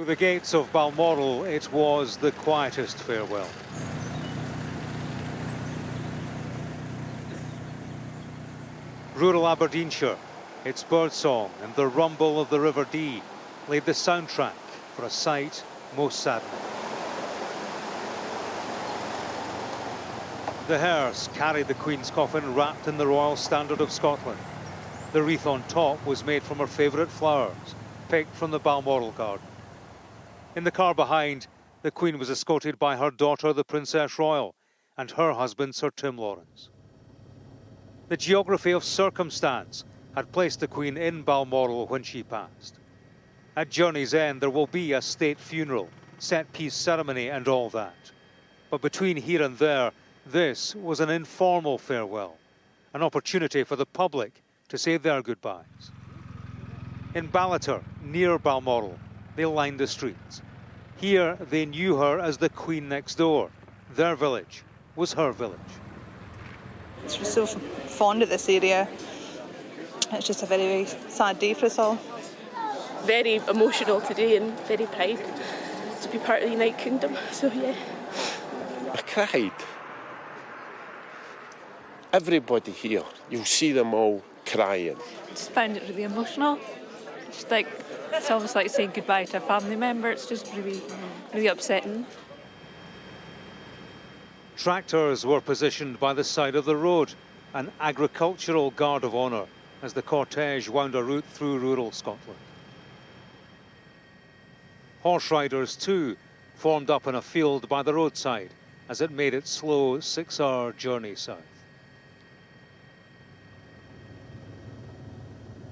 Through the gates of Balmoral, it was the quietest farewell. Rural Aberdeenshire, its birdsong and the rumble of the River Dee laid the soundtrack for a sight most saddening. The hearse carried the Queen's coffin wrapped in the royal standard of Scotland. The wreath on top was made from her favourite flowers, picked from the Balmoral garden. In the car behind, the Queen was escorted by her daughter, the Princess Royal, and her husband, Sir Tim Lawrence. The geography of circumstance had placed the Queen in Balmoral when she passed. At journey's end, there will be a state funeral, set-piece ceremony and all that. But between here and there, this was an informal farewell, an opportunity for the public to say their goodbyes. In Ballater, near Balmoral, they lined the streets. Here, they knew her as the Queen next door. Their village was her village. We're so fond of this area. It's just a very, very sad day for us all. Very emotional today and very proud to be part of the United Kingdom, so yeah. I cried. Everybody here, you'll see them all crying. I just found it really emotional. It's almost like saying goodbye to a family member. It's just really, really upsetting. Tractors were positioned by the side of the road, an agricultural guard of honour as the cortege wound a route through rural Scotland. Horse riders too formed up in a field by the roadside as it made its slow 6-hour journey south.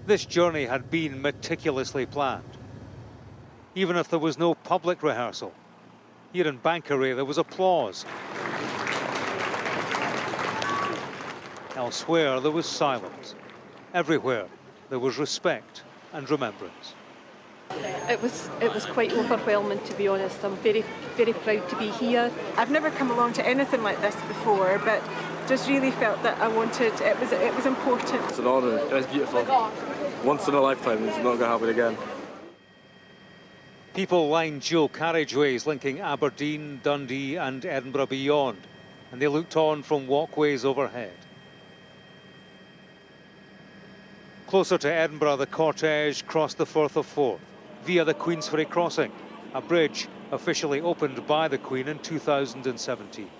This journey had been meticulously planned. Even if there was no public rehearsal, here in Bankery there was applause. Elsewhere there was silence. Everywhere there was respect and remembrance. It was quite overwhelming, to be honest. I'm very, very proud to be here. I've never come along to anything like this before, but just really felt that I wanted, it was important. It's an honour, it's beautiful. Once in a lifetime, it's not going to happen again. People lined dual carriageways linking Aberdeen, Dundee and Edinburgh beyond, and they looked on from walkways overhead. Closer to Edinburgh, the cortege crossed the Firth of Forth via the Queensferry Crossing, a bridge officially opened by the Queen in 2017.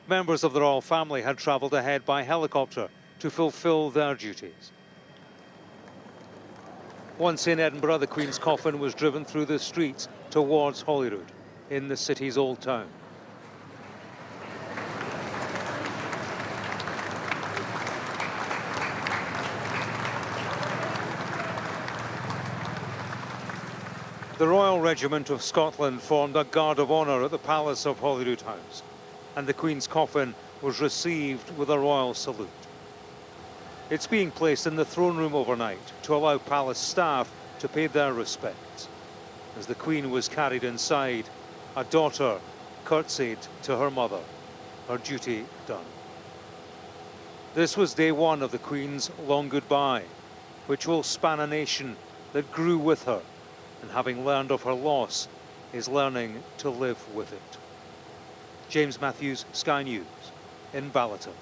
Members of the royal family had travelled ahead by helicopter to fulfil their duties. Once in Edinburgh, the Queen's coffin was driven through the streets towards Holyrood, in the city's old town. The Royal Regiment of Scotland formed a guard of honour at the Palace of Holyroodhouse, and the Queen's coffin was received with a royal salute. It's being placed in the throne room overnight to allow palace staff to pay their respects. As the Queen was carried inside, a daughter curtsied to her mother, her duty done. This was day one of the Queen's long goodbye, which will span a nation that grew with her, and having learned of her loss, is learning to live with it. James Matthews, Sky News, in Ballater.